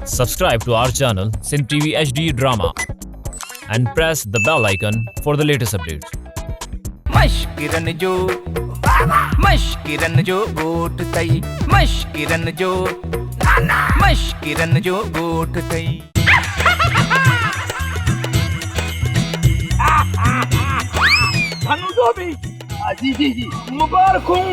Subscribe to our channel Sin TV HD Drama and press the bell icon for the latest updates. मश्किरन जो गोट तई मश्किरन जो गोट तई धनु भी जी मुबारकूं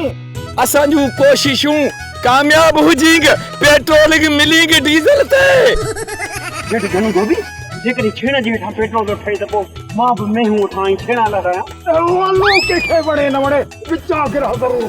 असांजू कोशिशूं कामयाब हुजींग पेट्रोल की मिलींग डीजल ते जेट धनु धोबी जेकरी छेण जी ठा पेट्रोल तो ठई त पो मां भी मैं हूं ठाई छेणा लगाया वालो के बड़े न बड़े विचा गिर जरूर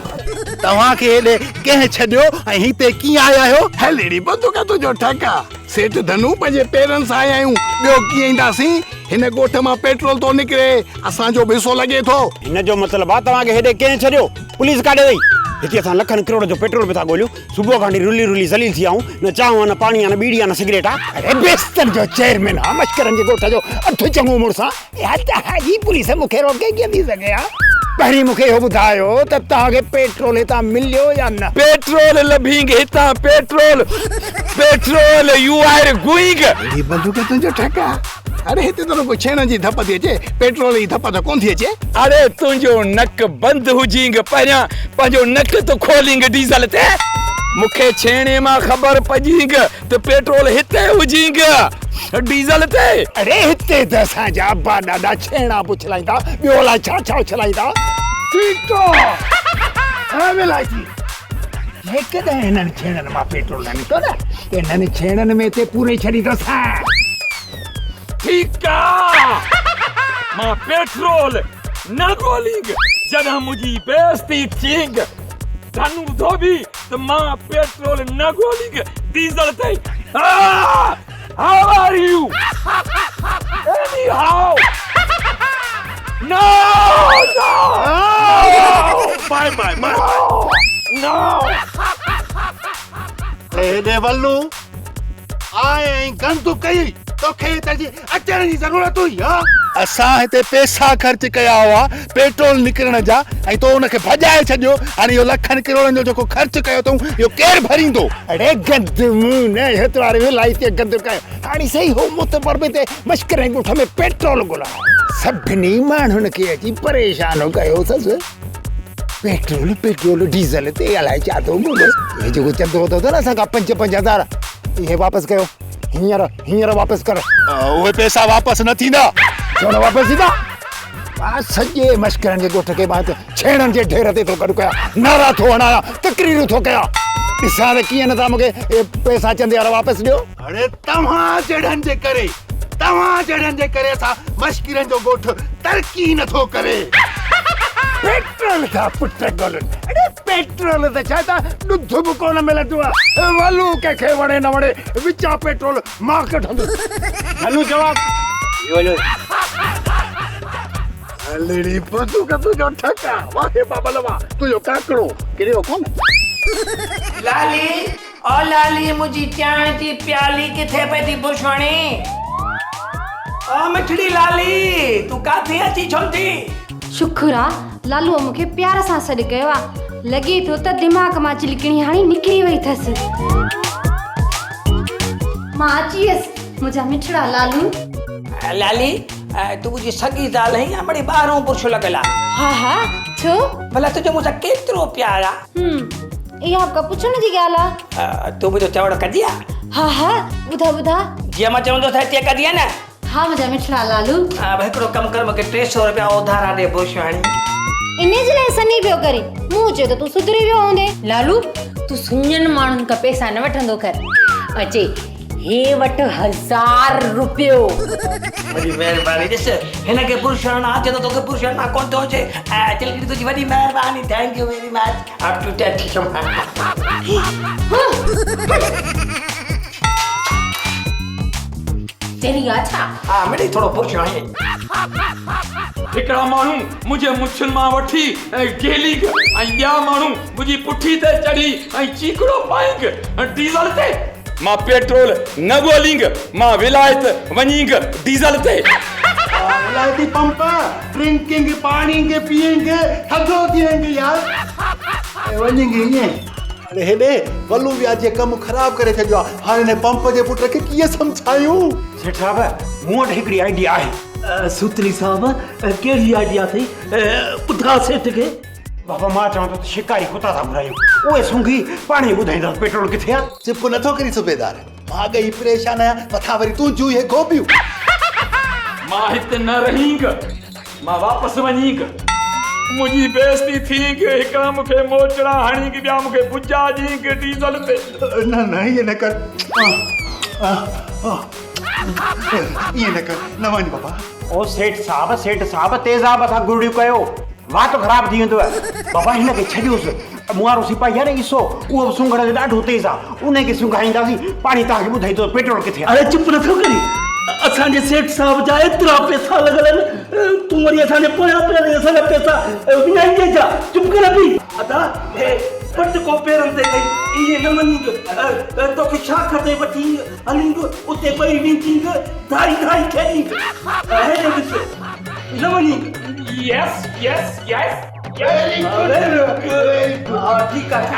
तव्हां के हेडे कंहिं छॾियो ऐं हिते कीअं आया आहियो हेलेड़ी बंदूक तुंहिंजो ठका सेठ धनु पंहिंजे पेरनि सां आया आहियूं ॿियो कीअं ईंदासीं हिन ॻोठ मां पेट्रोल थो निकिरे असांजो भिसो लॻे थो हिन जो मतिलबु आहे तव्हांखे हेॾे कंहिं छॾियो पुलिस काॾे वई हिते असां लखनि करोड़ जो पेट्रोल पिया ॻोल्हियूं सुबुह खां रुली रुली ज़लील थी आऊं न चांहि न पाणी न बीड़ी न सिगरेट आहे अरे बेस्तर जो चेयरमैन आहे मश्करनि जे ॻोठ जो अठ चङो मुड़ुसु आहे ही पुलिस मूंखे रोके कीअं थी सघे हा पहिरीं मूंखे इहो ॿुधायो त तव्हांखे पेट्रोल हितां मिलियो या न पेट्रोल लभींग हितां पेट्रोल यू आर गोइंग ही बंदूक तुंहिंजो ठका अरे हिते तो कोई छेण जी धप थी अचे पेट्रोल जी धप तो कोन थी अचे अरे तुंहिंजो नक बंद हुजींग पहिरियां पंहिंजो नक तो खोलींग डीजल ते मूंखे छेणे मां ख़बर पजींग त पेट्रोल हिते हुजींग डीजल ते अरे हिते त असांजा अब्बा ॾाढा छेणा पुछलाईंदा ॿियो अलाए छा छा उछलाईंदा ठीकु आहे विलायती जेकॾहिं हिननि छेणनि मां पेट्रोल न निकितो न हिननि छेणनि में ते पूरे छॾींदोसां ठीकु आहे मां पेट्रोल न ॻोल्हींग जॾहिं मुंहिंजी बेइज़्ती थींग धनु धोबी त मां पेट्रोल न ॻोल्हींग डीजल ते How are you? Anyhow! No! Bye. No! हेॾे वल्लू आए ऐं गंदु कई तोखे हिते जी अचण जी ज़रूरत हुई हा असां हिते पैसा ख़र्च कया हुआ पेट्रोल निकिरण जा ऐं तो उनखे भॼाए छॾियो हाणे इहो लखनि करोड़नि जो जेको ख़र्च कयो अथऊं इहो केरु भरींदो अरे गंद मूं न हिते वारे विलायती गंद कयो हाणे सही हो मुतबर में ते मश्करे ॻोठ में पेट्रोल ॻोल्हा सभिनी माण्हुनि खे अची परेशान कयो अथसि पेट्रोल डीज़ल ते अलाए छा थो ॻोल्हे इहे जेको चंदो अथव न असां खां 5,000 इहे वापसि कयो हींअर वापसि कर उहे पैसा वापसि न थींदा छो न वापसि थींदा सॼे मश्करनि जे ॻोठ खे मां छेणनि जे ढेर ते थो गॾु कयां नारा थो हणायां तकरीरूं थो कयां ॾिसां त कीअं नथा मूंखे पैसा चंदे वारा वापसि ॾियो अरे तव्हां जहिड़नि जे करे असां मश्करनि जो ॻोठ तरक़ी नथो करे पेट्रोल था पुट ॻोल्हनि अरे पेट्रोल त छा था ॾुध बि कोन मिलंदो आहे वलू कंहिंखे वणे न वणे विचा पेट्रोल मां कढंदुसि हलू जवाब हलड़ी बंदूक तुंहिंजो ठका वाहे बाबलवा तुंहिंजो काकड़ो किरियो कोन लाली मुंहिंजी चांहि जी प्याली किथे पई थी पुछणी ओ मिठड़ी लाली तूं काथे अची छो थी शुक्र आहे लालूअ मूंखे प्यार सां सॾु कयो आहे लॻे थो त दिमाग़ मां चिलकणी हाणे निकिरी वई अथसि मां अची वियसि मुंहिंजा मिठड़ा लालू लाली तूं मुंहिंजी सगी ज़ाल आहीं या बड़ी ॿारहों पुरुष लॻल आहे हा छो भला तुंहिंजो मूंसां केतिरो प्यार आहे इहा का पुछण जी ॻाल्हि आहे तूं मुंहिंजो चवण कंदी आहे हा ॿुधा जीअं मां चवंदो त हिते कंदी आहे न हा मुंहिंजा मिठड़ा लालू हिकिड़ो कमु कर मूंखे 300 रुपया उधारा ॾे बुशवाणी इन जे लाइ सनी पियो करे मूं चयो त तूं सुधरी वियो हूंदे लालू तूं सुञनि माण्हुनि खां पैसा न वठंदो कर अचे हे वटि 1000 रुपयो वॾी महिरबानी ॾिस हिनखे पुरुषाणा अचे त तोखे पुरुषाणा कोन थो अचे चिलकड़ी तुंहिंजी वॾी महिरबानी थैंक यू वेरी मच अप टू टच तेरी अच्छा हा मिड़ी थोरो पुरुष आहे हिकिड़ा माण्हू मुंहिंजे मुछुनि मां वठी ऐं गेली ऐं ॿिया माण्हू मुंहिंजी पुठी ते चढ़ी ऐं चीकड़ो पाईंग डीज़ल ते मां पेट्रोल न ॻोल्हींग मां विलायत वञींग डीज़ल ते विलायती पंप ड्रिंकिंग पानी के पिएंगे थधो थिएंगे यार वञेंगे ईअं अरे हेॾे वलू विया जे कमु ख़राबु करे छॾियो आहे हाणे हिन पंप जे पुट खे कीअं सम्झायूं सेठ साहब मूं वटि हिकिड़ी आइडिया आहे सूतरी साहब कहिड़ी आइडिया अथई ॿुधा सेठ खे बाबा मां चवां थो त शिकारी कुता था घुरायूं उहे सूंघी पाणी ॿुधाईंदा पेट्रोल किथे आहे चुप नथो करी सूबेदार मां गई परेशान आहियां मथां वरी तूं जूं हे गोबियूं मां हिते न रहींग मां वापसि वञींग मुंहिंजी बेइज़ती थींग हिकिड़ा मूंखे मोचड़ा हणींग ॿिया मूंखे भुजा ॾींग डीज़ल ते न ईअं न कर ईअं न कर न वञ बाबा ओ सेठ साहब तेज़ाब सां गुड़ियूं कयो वात ख़राबु थी वेंदो आहे बाबा हिन खे छॾियोसि मुआरो सिपाही आहे न ईसो उहो सूंघण जो ॾाढो तेज़ आहे उन खे सूंघाईंदासीं पाणी तव्हांखे ॿुधाई थो पेट्रोल किथे आहे अरे चुप नथो करी असांजे सेठ साहब जा एतिरा पैसा लॻल आहिनि तूं वरी असांजे पोयां पिया असांजा पैसा विञाइजे जा चुप कर बि अदा हे पट को पेरनि ते कई इहे न वञींग तोखे छा खपे वठी हलींग उते पई वेंदींग धाई खेॾींग हेॾे ॾिस न वञींग यस ठीकु आहे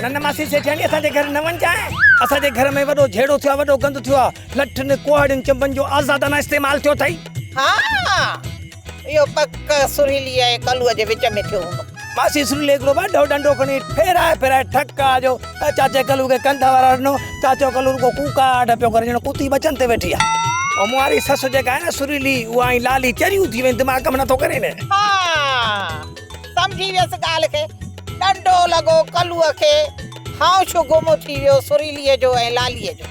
न मासी सेठाणी असांजे घर न वञजांइ असांजे घर में वॾो झेड़ो थियो आहे वॾो गंद थियो आहे लठनि कुहाड़ियुनि चंबनि जो आज़ादाना इस्तेमालु थियो अथई हाँ इहो पक सुरीली ऐं कलूअ जे विच में थियो हूंदो मासी सुरीले हिकिड़ो वॾो डंडो खणी फेराए ठका जो चाचे कलू खे कंध वारा ॾिनो चाचो कलू को कूकाट पियो करे ॼण कुती बचन ते वेठी आहे ऐं मुआरी ससु जेका आहे न सुरीली उहा ऐं लाली चरियूं थी वई दिमाग़ कमु नथो करे न हाँ सम्झी वियसि ॻाल्हि खे डंडो लॻो कलूअ खे हाउशो गुम थी वियो सुरीलीअ जो ऐं लालीअ जो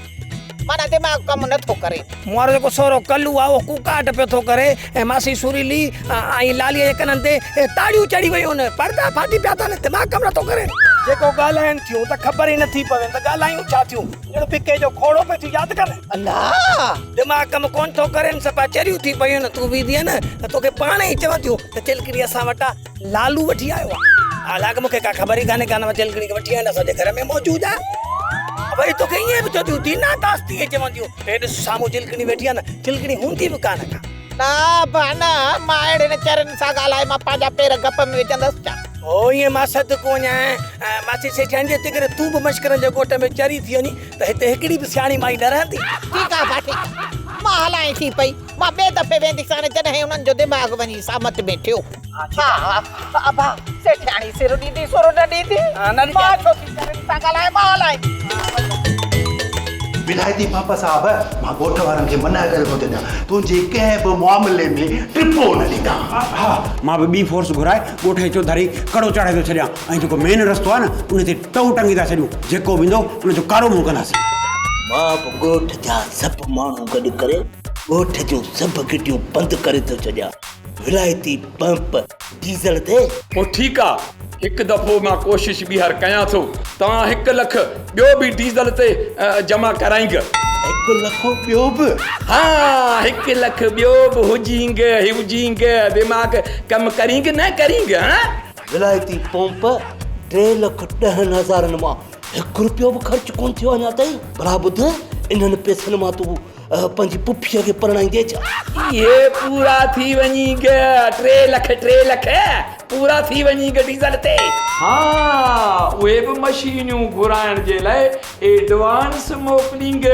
माना दिमाग़ कमु नथो करे मुआरो जेको सोरो कलू आहे उहो कूकाट पियो थो करे ऐं मासी सुरीली ऐं लालीअ जे कननि ते ताड़ियूं चढ़ी वियूं आहिनि पर्दा फाटी पिया था न दिमाग़ कमु नथो करे जेको ॻाल्हाइनि थियूं त ख़बर ई नथी पवे त ॻाल्हायूं छा थियूं ॼण पिके जो खोड़ो पियो थी यादि कर अल्लाह दिमाग़ कमु कोन थो करे सफ़ा चरियूं थी पयूं आहिनि तूं बीठी आहे न त तोखे पाण ई चवां थियूं त चिलकड़ी असां वटां लालू वठी आयो आहे हालांकि मूंखे का ख़बर ई कान्हे चिलकड़ी खे वठी आहिनि असांजे घर में मौजूदु आहे भई तोखे ईअं बि चवंदियूं दीना दास थी चवंदियूं हे ॾिस साम्हूं चिलकड़ी वेठी आहे न चिलकड़ी हूंदी बि कान का ना भाना मां अहिड़े चरनि सां ॻाल्हाए मां पंहिंजा पेर गप में विझंदसि छा ओ ईअं मां सद कोन आहियां मासी सेठाणी जे करे तूं बि मश्करनि जे ॻोठ में चरी थी वञी त हिते हिकिड़ी बि सियाणी माई न रहंदी ठीकु आहे भाटी मां हलाए थी पई मां ॿिए दफ़े वेंदीसि हाणे जॾहिं हुननि जो दिमाग़ वञी सामत में थियो हा अबा सेठाणी सिर ॾींदी सुर न ॾींदी मां छो थी चरनि सां ॻाल्हाए मां हलाए विलायती पापा साहब मां ॻोठ वारनि खे मनाए करे थो ॾियां तुंहिंजे कंहिं बि मामले में टिपो न ॾींदा हा मां बि ॿी फोर्स घुराए ॻोठ जो धरी कड़ो चाढ़े थो छॾियां ऐं जेको मेन रस्तो आहे न उन ते टऊ टंगी था छॾियूं जेको बि ईंदो उन जो कारो मुंहुं कंदासीं मां बि ॻोठ जा सभु माण्हू गॾु करे ॻोठ जूं सभु गिटियूं बंदि करे थो छॾियां विलायती पंप डीज़ल ते पोइ ठीकु आहे हिकु दफ़ो मां कोशिशि ॿीहर कयां थो तव्हां 1 लख ॿियो बि डीज़ल ते जमा कराईंग 1 लख ॿियो बि हा 1 लख ॿियो बि हुजींग दिमाग़ कमु करींग न करींग विलायती पंप 3,10,000 मां 1 रुपयो बि ख़र्च कोन थियो अञा ताईं भला ॿुध इन्हनि पैसनि मां तूं पंहिंजी पुफीअ खे परणाईंदे छा ये पूरा थी वञींग 3 लख पूरा थी वञींग डीज़ल ते हा उहे बि मशीनियूं घुराइण जे लाइ एडवांस मोकिलींग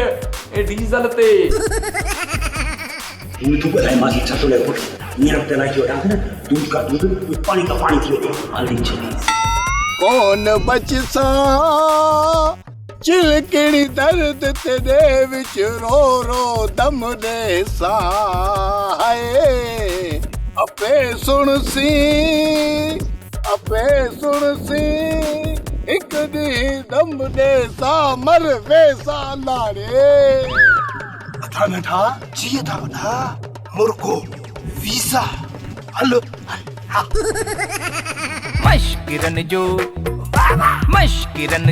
डीज़ल ते तूं ॿुधाए मासी छा थो लॻे हींअर ते लाइ वठां न दूध का दूध पाणी का पाणी थी वञे हली छॾी कौन बचसा चिलकड़ी दर्द तेरे विच रो रो दम दे सा हाय अपे सुन सी एक दी दम दे सा मर वैसा लारे अथा नठा जी था वठा मुर्गो वीसा हलो मश्किरन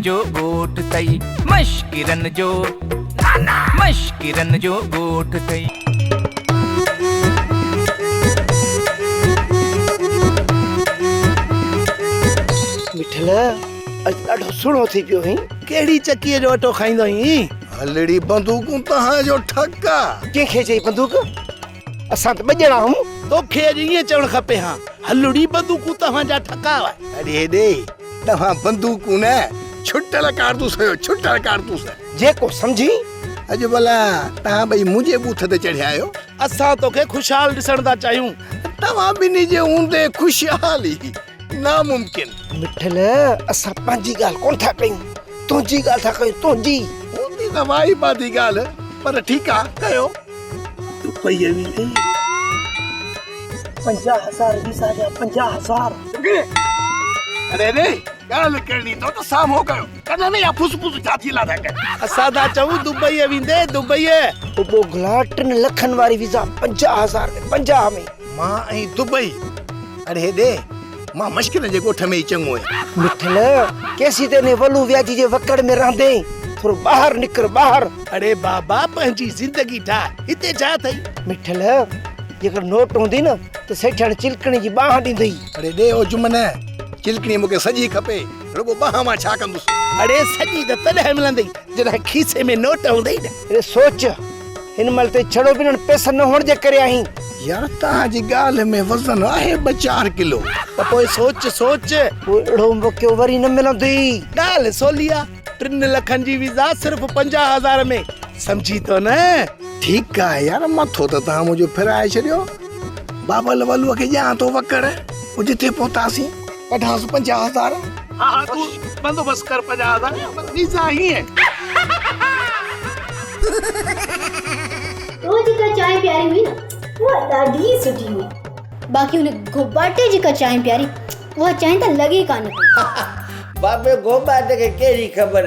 जो गोठ तई मश्किरन जो गोठ तई मिठल अॼु ॾाढो सुहिणो थी पियो हुई कहिड़ी चकीअ जो अटो खाईंदो हुई हलड़ी बंदूकूं तहां जो ठका कंहिंखे चई बंदूक असां त ॿ ॼणा आहियूं तोखे अॼु ईअं चवणु खपे हा हलड़ी बंदूकूं तव्हांजा ठकाव। अरे हेॾे तव्हां बंदूकूं न छुटल कारतूस हुयो, छुटल कारतूस जेको सम्झी। अॼु भला तव्हां ॿई मुंहिंजे बूथ ते चढ़िया आहियो। असां तोखे खुशहाल ॾिसण था चाहियूं। तव्हां ॿिन्ही जे हूंदे खुशहाल ई नामुमकिन। मिठल असां पंहिंजी ॻाल्हि कोन था कयूं, तुंहिंजी ॻाल्हि था कयूं, तुंहिंजी। हूंदी त वाई बादी ॻाल्हि, पर ठीकु आहे कयो। 50,000 वीज़ा जा 50,000। अरे रे ॻाल्हि करणी तो त साम्हूं कयो, कॾहिं न या फुस फुस छा थी लादा कयो। असां था चऊं दुबई वेंदे, दुबई बोगला 3 लखनि वारी वीज़ा 50,000 में, 50 में। मां ऐं दुबई। अरे हेॾे मां मुश्किल जे ॻोठ में ई चङो आहियां। मिठल केसी ते ने वलू व्याजी जे वकड़ में रहंदे थोरो ॿाहिरि निकर ॿाहिरि। अरे बाबा पंहिंजी ज़िंदगी ठाह, हिते छा अथई। मिठल जेकर नोट हूंदी न त सेठियाणी चिलकणी जी बाह ॾींदई। अरे ॾे ओ जुमन, चिलकणी मूंखे सॼी खपे, रुगो बाह मां छा कंदुसि। अरे सॼी त तॾहिं मिलंदई जॾहिं खीसे में नोट हूंदई न। अरे सोच हिन महिल ते छड़ो बि पैसा न हुअण जे करे आहीं। यार तव्हांजी ॻाल्हि में वज़न आहे 2-4 किलो, त पोइ सोच सोच। पोइ अहिड़ो मौक़ो वरी न मिलंदी। ॻाल्हि सोली आहे, 3 लखनि जी वीज़ा सिर्फ़ 50,000 में, सम्झी तो न। ठीकु आहे यार, मथो त तव्हां मुंहिंजो फिराए छॾियो। बाबल वलूअ खे ॼां थो वकड़, पोइ जिते पहुतासीं कढांसि 50,000। हा तू बंदोबस्त कर 50,000, बस वीज़ा ही है। तो जेका चांहि प्यारी हुई न उहा ॾाढी सुठी हुई, बाक़ी उन गोबाटे जेका चांहि प्यारी उहा चांहि त लॻे कान पई। बाबे गोबाटे खे कहिड़ी ख़बर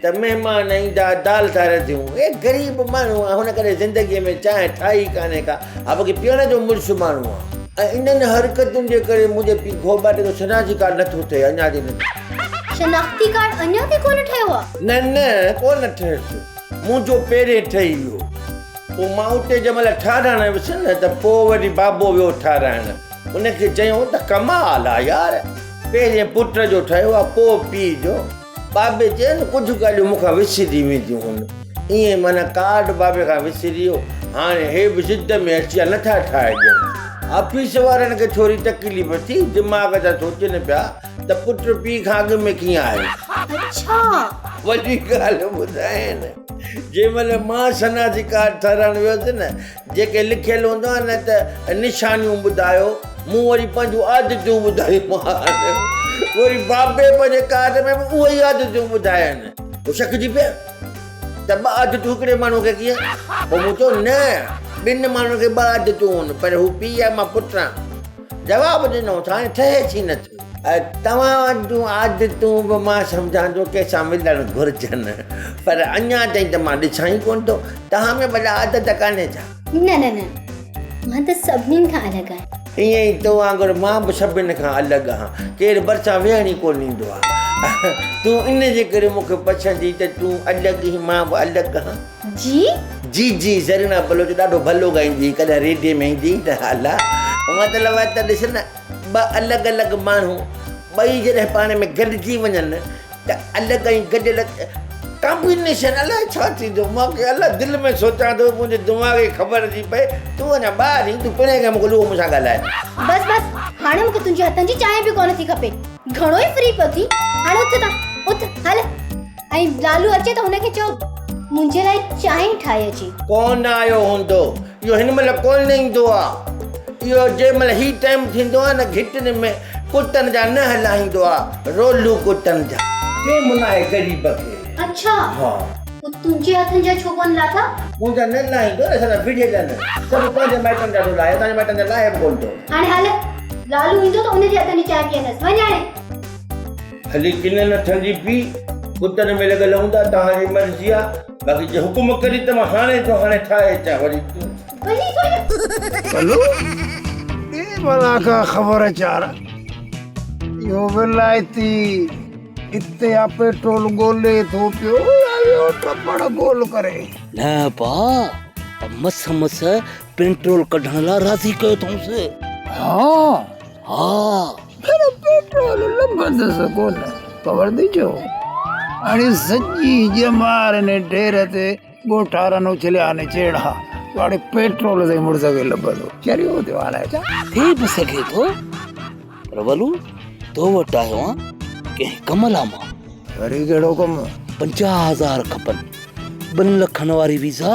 त महिमान ईंदा दाल ठाहे थियूं। ए ग़रीब माण्हू आहे, हुन करे ज़िंदगीअ में चांहि ठाही कान्हे का, बाक़ी पीअण जो मुड़ुसु माण्हू आहे। ऐं इन्हनि हरकतुनि जे करे मुंहिंजे पीउ गोबाटे जो शनाख़ती कार्ड नथो थिए, अञा ताईं न। शनाख़ती कार्ड अञा ताईं कोन ठहियो आहे? न कोन ठहियो, मुंहिंजो पहिरें ठही वियो। पोइ मां उते जंहिं महिल ठाराइण वियुसि न त पोइ वरी बाबो वियो ठाराइण। उनखे चयूं त कमाल आहे यार, पहिरें पुट जो ठहियो आहे पोइ पीउ जो। बाबे चयो न कुझु ॻाल्हियूं मूंखां विसरी वेंदियूं हुन, ईअं माना कार्ड बाबे खां विसरी वियो। हाणे हे बि ज़िद में अची नथा ठाहे ॾियनि। ऑफिस वारनि खे थोरी तकलीफ़ थी, दिमाग़ जा सोचनि पिया त पुट पीउ खां अॻु में कीअं आहे। अच्छा वॾी ॻाल्हि ॿुधाइनि, जंहिं महिल मां शनाख़ती कार्ड ठाराइण वियोसि न, जेके लिखियलु हूंदो आहे न त निशानियूं ॿुधायो, मूं वरी पंहिंजूं आदतूं ॿुधायूं। वरी बाबे पंहिंजे कार्ड में बि उहे ई आदतूं ॿुधाइनि। पोइ शकजी पिया त 2 आदतूं हिकिड़े माण्हू खे कीअं। पोइ मूं चयो न, 2 माण्हुनि खे 2 आदतूं आहिनि, पर हू पीउ आहे मां पुटु आहियां। जवाबु ॾिनो त हाणे ठहे थी नथो। तव्हां जूं आदतूं बि मां सम्झां थो कंहिंसां मिलणु घुरिजनि, पर अञा ताईं त मां ॾिसां ई कोन थो। तव्हां में भला आदत कान्हे छा? न मां त सभिनीनि खां अलॻि आहियां। ईअं ई तो वांगुरु मां बि सभिनि खां अलॻि आहियां, केरु भरिसां वेहण ई कोन ईंदो आहे। तूं इन जे करे मूंखे पसंदि त तूं अलॻि ई, मां बि अलॻि आहियां। जी ज़रीना बलोच ॾाढो भलो ॻाईंदी, कॾहिं रेडियो में ईंदी त हला। मतिलबु आहे त ॾिस न, 2 अलॻि माण्हू ॿई जॾहिं पाण में गॾिजी वञनि त अलॻि ऐं गॾियल कॉम्बिनेशन अलाए छा थींदो। मूंखे अलाए दिलि में सोचां थो, मुंहिंजे दिमाग़ खे ख़बर थी पए। तूं अञा ॿार ई, तूं पिणे खे मोकिलियो मूंसां ॻाल्हाए। बस हाणे मूंखे तुंहिंजे हथनि जी चांहि बि कोन थी खपे, घणो ई फ्री पियो थी। हाणे उथ हल, ऐं लालू अचे त हुनखे चओ मुंहिंजे लाइ चांहि ठाहे अचे। कोन आयो हूंदो, इहो हिन महिल कोन ईंदो आहे। इहो जंहिं महिल ही टाइम थींदो आहे न, घिटनि में कुटनि जा न हलाईंदो आहे, रोलू कुटनि जा। के मुनाए ग़रीब खे। अच्छा हा, तुंहिंजे हथनि जा छो कोन लाथा? मुंहिंजा न लाहींदो, असां फिड़ियल आहिनि, सभु पंहिंजे माइटनि जा थो लाहे, असांजे माइटनि जा लाहे बि कोन थो। हाणे हल, लालू ईंदो त हुनजे हथनि जी चांहि पीअंदसि। वञ हाणे। हली किन न ठंडी पी, कुटनि में लॻल हूंदा, तव्हांजी मर्ज़ी आहे। बाक़ी जे हुकुम करी त मां हाणे ठाहे अचां वरी तूं। चलो ये भला का खबर है चार, यो विलायती इत्ते आ पेट्रोल गोले थो पियो, यो टपड़ गोल करे। न पा मस पेट्रोल कढण लाइ राज़ी कयो अथऊंसि। हाँ फिर पेट्रोल लंबंदसि कोन, ख़बर थी जो। हाणे सॼी जमार ने ढेर ते ॻोठारनि उछलिया ने चेड़ा, वाड़े पेट्रोल से मुड़ सके लबदो चरियो दे वाला है थी भी सके तो पर वलू तो वट आयो के कमला मां वरी केड़ो कम 50,000 खपन 2 लखन वारी वीजा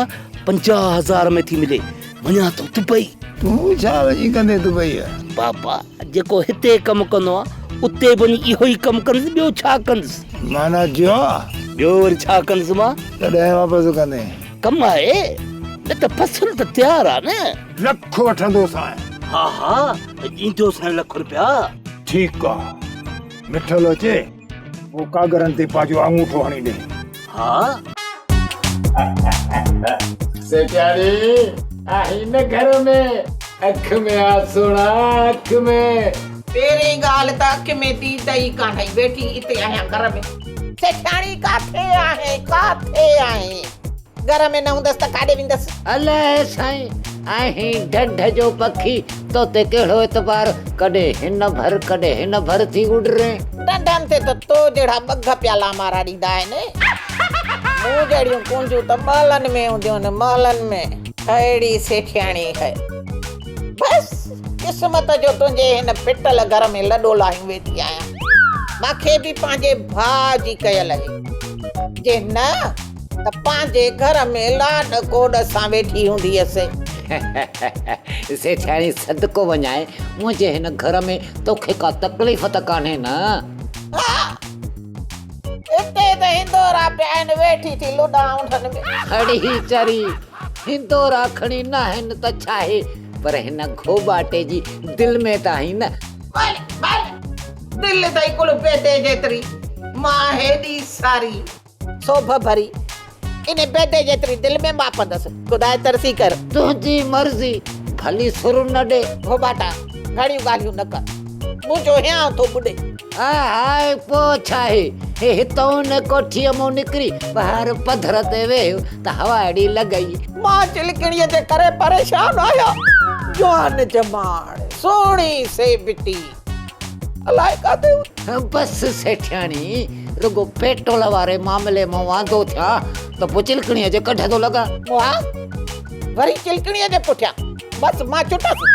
50,000 में थी मिले वञा तो दुबई तू छा वजी कंदे दुबई बाबा जेको हिते कम कंदो उते वञी इहो ई कम कंदुसि ॿियो छा कंदुसि माना जो ॿियो वरी छा कंदुसि मां तॾहिं वापसि कंदे कम आहे न त फसल त तयार आहे न लख वठंदो सां हा ॾींदो सां लख रुपया ठीक आहे मिठल अचे वो कागरनि ते पाजो अंगूठो हणी ॾे हा सेठानी आही न घर में अख में आसुणा अख में तेरी गाल त अख में ती दई कान्हई बेटी इते आहियां घर में सेठाणी काथे आहे घर में न हूंदसि त काॾे वेंदसि अलाए साईं आहीं ढढ जो पखी तो ते कहिड़ो एतबार कॾहिं हिन भर थी उॾरे डंडनि ते त तो जहिड़ा बग प्याला मारा ॾींदा आहिनि मूं जहिड़ियूं कुंजूं त महलनि में हूंदियूं आहिनि महलनि में अहिड़ी सेठियाणी है बस किस्मत जो तुंहिंजे हिन फिटल घर में लॾो लाहियूं वेठी आहियां मूंखे बि पंहिंजे भाउ जी कयल आहे जे न त पंहिंजे घर में लाॾ कोॾ सां वेठी हूंदी हुअसि सेठाणी सदको वञाए मुंहिंजे हिन घर में तोखे का तकलीफ़ त कान्हे न हिते त हिंदोरा पिया आहिनि वेठी थी लुॾा उठनि में खड़ी चरी हिंदोरा खणी न आहिनि त छा आहे पर हिन घोबाटे जी दिल में त आहीं न दिल तई कुल बेदे जेतिरी मां हेॾी सारी सोभ भरी इन बेदे जेतिरी दिल में मापंदसि खुदाए तरसी कर तुंहिंजी मर्ज़ी भली सुर न ॾे घोबाटा घणियूं ॻाल्हियूं न कर मुंहिंजो हियां थो ॿुॾे हाय पोइ छा आहे हे हितां न कोठीअ मां निकिरी ॿाहिरि पधर ते वेह त हवा अहिड़ी लॻई मां चिलकणीअ जे करे परेशान आहियां जवान जमाण सोणी से बिटी अलाए काथे बस सेठियाणी रुगो पेट्रोल वारे मामले मां वांदो थिया त पोइ चिलकणीअ जे कढ थो लॻा वरी चिलकणीअ जे पुठियां बस मां चुटसि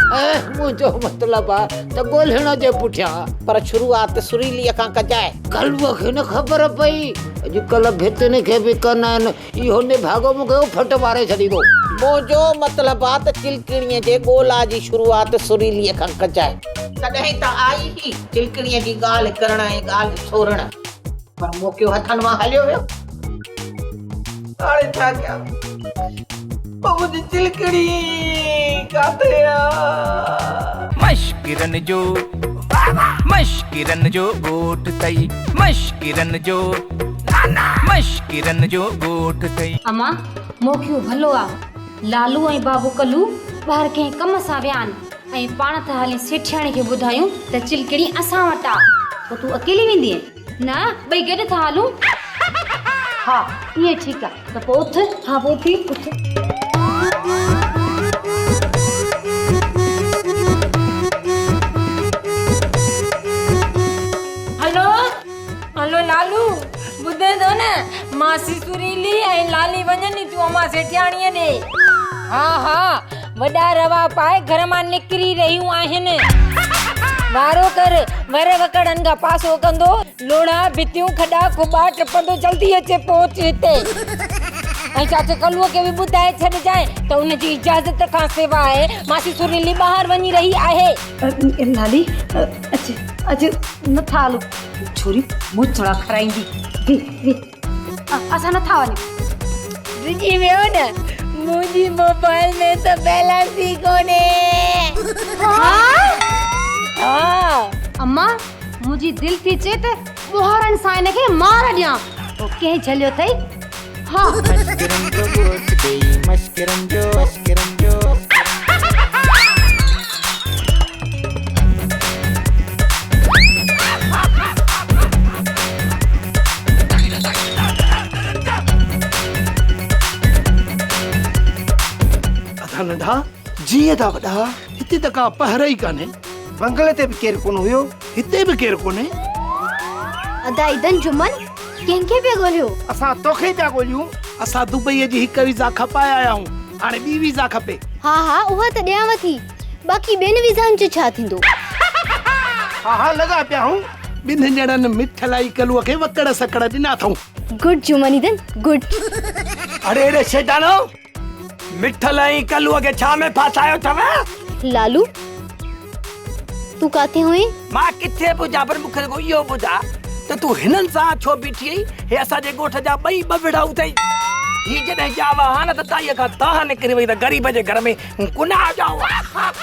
मुंहिंजो मतिलबु आहे त ॻोल्हण जे पुठियां पर शुरूआत सुरीलीअ खां कजाए कलुअ खे न ख़बर पई अॼुकल्ह भितनि खे बि कन आहिनि इहो निभागो मूंखे फट मारे छॾींदो मुंहिंजो मतिलबु आहे त चिलकणीअ जे ॻोल्हा जी शुरूआत सुरीलीअ खां कजाए तॾहिं त आई ही चिलकणीअ जी ॻाल्हि करण ऐं ॻाल्हि छोड़ण पर मोकियो हथनि मां हलियो वियो हाणे छा कयां मुंहिंजी चिलकणी काथे मश्किरन जो गोठ तई मश्किरन जो गोठ तई अम्मा मोकियो भलो आहे लालू ऐं बाबू कलू ॿाहिरि कंहिं कम सां विया आहिनि ऐं पाण त हाली सेठियाणी खे ॿुधायूं त चिलकणी असां वटि आहे पोइ तूं अकेली वेंदीअ न ॿई गॾु था हलूं हा ईअं ठीकु आहे त पोइ उथ हा पोइ उथी उथ हलो लालू ॿुधे थो न मासी सुरीली ऐं लाली वञनि थियूं अम्मा सेठियाणीअ ॾे हा वॾा रवा पाए घर मां निकिरी रहियूं आहिनि वारो कर वर वकड़नि खां पासो कंदो लोड़ा भितियूं खॾा खुॿा टपंदो जल्दी अचे पहुच हिते ऐं चाचे कलूअ खे बि ॿुधाए छॾिजांइ त उनजी इजाज़त खां सवाइ मासी सुरीली ॿाहिरि वञी रही आहे लाली अचे नथा हलूं छोरी मुछड़ा खराईंदी वे असां नथा वञूं विझी वियो न मुंहिंजी मोबाइल में त बैलेंस ई कोन्हे अम्मा मुंहिंजी दिलि थी चए त ॿुहारनि सां हिन खे मार ॾियां पोइ कंहिं झलियो अथई हा नंढा जीअं था वॾा हिते त का पहर ई कान्हे बंगले ते बि केरु कोन हुयो हिते बि केरु कोन्हे अदाइदन जुमन कंहिंखे पिया ॻोल्हियो असां तोखे पिया ॻोल्हियूं असां दुबईअ जी हिकु वीज़ा खपाए आया आहियूं हाणे ॿी वीज़ा खपे। हा हा उहा त ॾियांव थी, बाक़ी ॿियनि वीज़ाउनि जो छा थींदो? हा हा लॻा पिया हूं, ॿिनि ॼणनि मिठलाई कलूअ खे वकड़ सकड़ ॾिना अथऊं। गुड जुमनीदन गुड। अरे अरे शैतानो, मिठलाई कलूअ खे छा में फासायो अथव? लालू तू काथे हुई? मां किथे पुॼा, पर मूंखे रुॻो इहो ॿुधा त तूं हिननि सां छो बीठी आई? हे असांजे ॻोठ जा ॿई ॿविड़ाऊं अथई। ही जॾहिं ॼावा हा न त ताईअ खां ताह निकिरी वई त ग़रीब जे घर में गुनाह ॼावा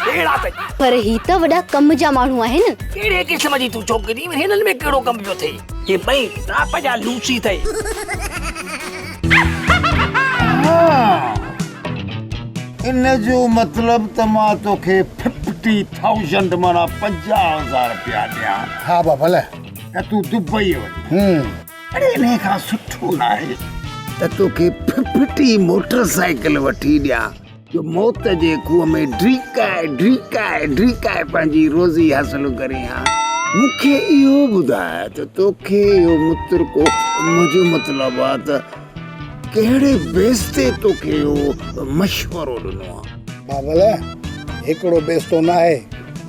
अहिड़ा अथई। पर ही त वॾा कम जा माण्हू आहिनि। कहिड़े क़िस्म जी तूं छोकिरी, हिननि में कहिड़ो कम पियो थिए? हे ॿई टाप जा लूसी अथई। इन जो मतलब त मां तोखे 50,000 माना 50,000 रुपया ॾियां। हा बाबा ले त तूं दुबई वञ। अरे इन खां सुठो न आहे त तोखे 50 मोटरसाइकिल वठी ॾियां जो मौत जे खूह में ढीकाए पंहिंजी रोज़ी हासिल करे। हा मूंखे इहो ॿुधाए त तोखे इहो मुत्र को मुंहिंजो मतिलबु आहे त कहिड़े बेस ते तोखे इहो मशवरो ॾिनो आहे? बाबा ले हिकिड़ो बेस तो न आहे,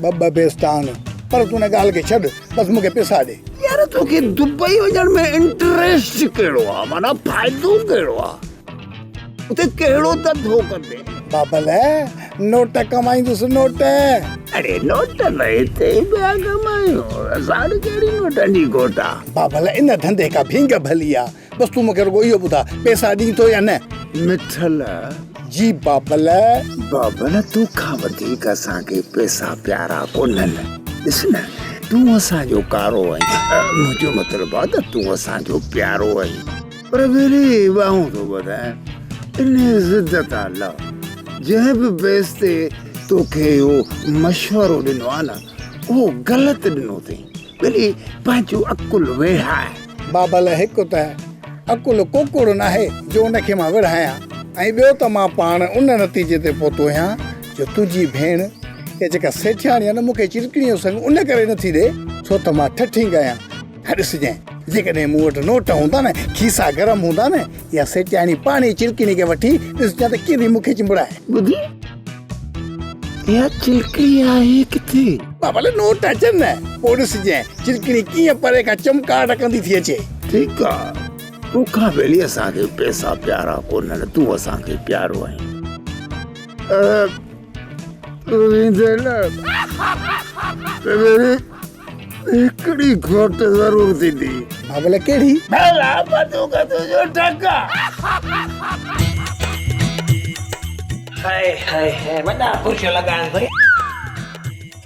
ॿ बेस आहिनि, पर तूं हिन ॻाल्हि खे छॾ, बसि मूंखे पैसा ॾे। यार तोखे दुबई वञण में इंटरेस्ट कहिड़ो आहे, माना फ़ाइदो कहिड़ो आहे? उते कहिड़ो त धो कंदे? बाबा ले नोट कमाईंदुसि नोट। अरे नोट न हिते ॿिया कमायो, असां कहिड़ी नोटनि जी घोट आहे? बाबा ले इन धंधे खां भींग भली आहे, बस तू मूंखे रुॻो इहो ॿुधा पैसा ॾींदो या न? मिठल जी बाबल बाबल तोखां वधीक असांखे पैसा प्यारा कोन्हनि। ॾिस न तूं असांजो कारो आहीं, मुंहिंजो मतिलबु आहे त तूं असांजो प्यारो आहीं, पर वरी ॿाहूं थो ॿुधाए इन ज़िद तां लाइ जंहिं बि बेस ते तोखे इहो मशवरो ॾिनो आहे न उहो ग़लति ॾिनो अथई। वरी पंहिंजो अकुल वेहाए। बाबल हिकु त अकुल कुकुड़ न आहे जो उनखे मां विढ़ायां, ऐं ॿियो त मां पाण उन नतीजे ते पहुतो आहियां जो तुंहिंजी भेण या जेका सेठियाणी आहे न मूंखे चिरकिणीअ जो संग उन करे नथी ॾे, छो त मां ठठींग आहियां। ॾिसजांइ जेकॾहिं मूं वटि नोट हूंदा न, खीसा गरम हूंदा न, या सेठियाणी पाण ई चिरकिणी खे वठी ॾिसजांइ त कीअं मूंखे चिंबड़ाए। ॿुधी इहा चिरकिणी आहे किथे? बाबा नोट अचनि न, पोइ ॾिसजांइ चिरकिणी कीअं परे खां चमका टकंदी थी अचे। ठीकु आहे, तोखां वेली असांखे पैसा प्यारा कोन्हनि, तूं असांखे प्यारो आहीं। हिकिड़ी घोट ज़रूर थींदी। बाबा कहिड़ी? भला बंदूक तुंहिंजो टका। हाय हाय हाय वॾा पुरुष लॻाइनि भई,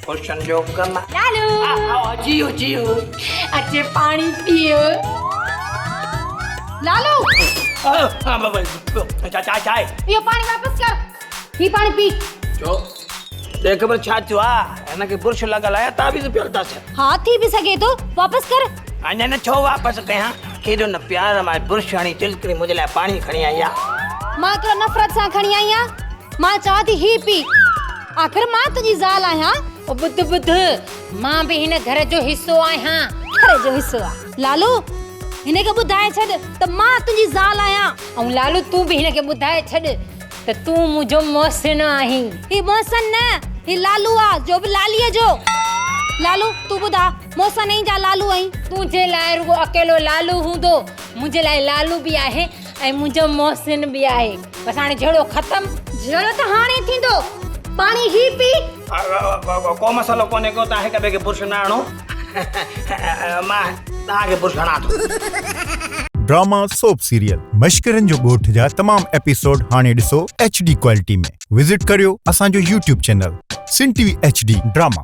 पुरुषनि जो कमु आहे। लालू जियो जियो अचे पाणी पियो। लालू हाँ बाबा चाय इहो पाणी वापस कर, ही पाणी पी। छो देख ख़बर छा थियो आहे? हिनखे पुरुष लॻल आहे, तव्हां बि पियो था छा? हा थी बि सघे थो, वापस कर। अञा न छो वापसि कयां? केॾो न प्यार मां पुरुष हाणे चिलकरी मुंहिंजे लाइ पाणी खणी आई आहे। मां हिकिड़ो नफ़रत सां खणी आई आहियां, मां चवां थी ही पी, आख़िर मां तुंहिंजी ज़ाल आहियां। ॿुध मां बि हिन घर जो हिसो आहियां। घर जो हिसो आहे लालू, हिनखे ॿुधाए छॾ त मां तुंहिंजी ज़ाल आहियां। ऐं लालू तूं बि हिनखे ॿुधाए छॾ त तूं मुंहिंजो मोहसिन आहीं। ही मोहसिन न, ही लालू आहे जो बि लालीअ जो। लालू तूं ॿुधा, मोहसिन जा लालू आहीं। तुंहिंजे लाइ रुॻो अकेलो लालू हूंदो, मुंहिंजे लाइ लालू बि आहे ऐं मुंहिंजो मोहसिन बि आहे। बसि हाणे जहिड़ो ख़तमु, जहिड़ो त हाणे थींदो। पाणी ही पी। को मसालो कोन्हे को, तव्हां हिक ॿिए खे पुरुष न आणो, मां तव्हांखे पुरुष हणां थो। ड्रामा सोप सीरियल मश्करनि जो ॻोठ जा तमाम एपिसोड हाणे ॾिसो HD क्वालिटी में। विज़िट करियो असांजो YouTube चैनल सिन TV HD ड्रामा।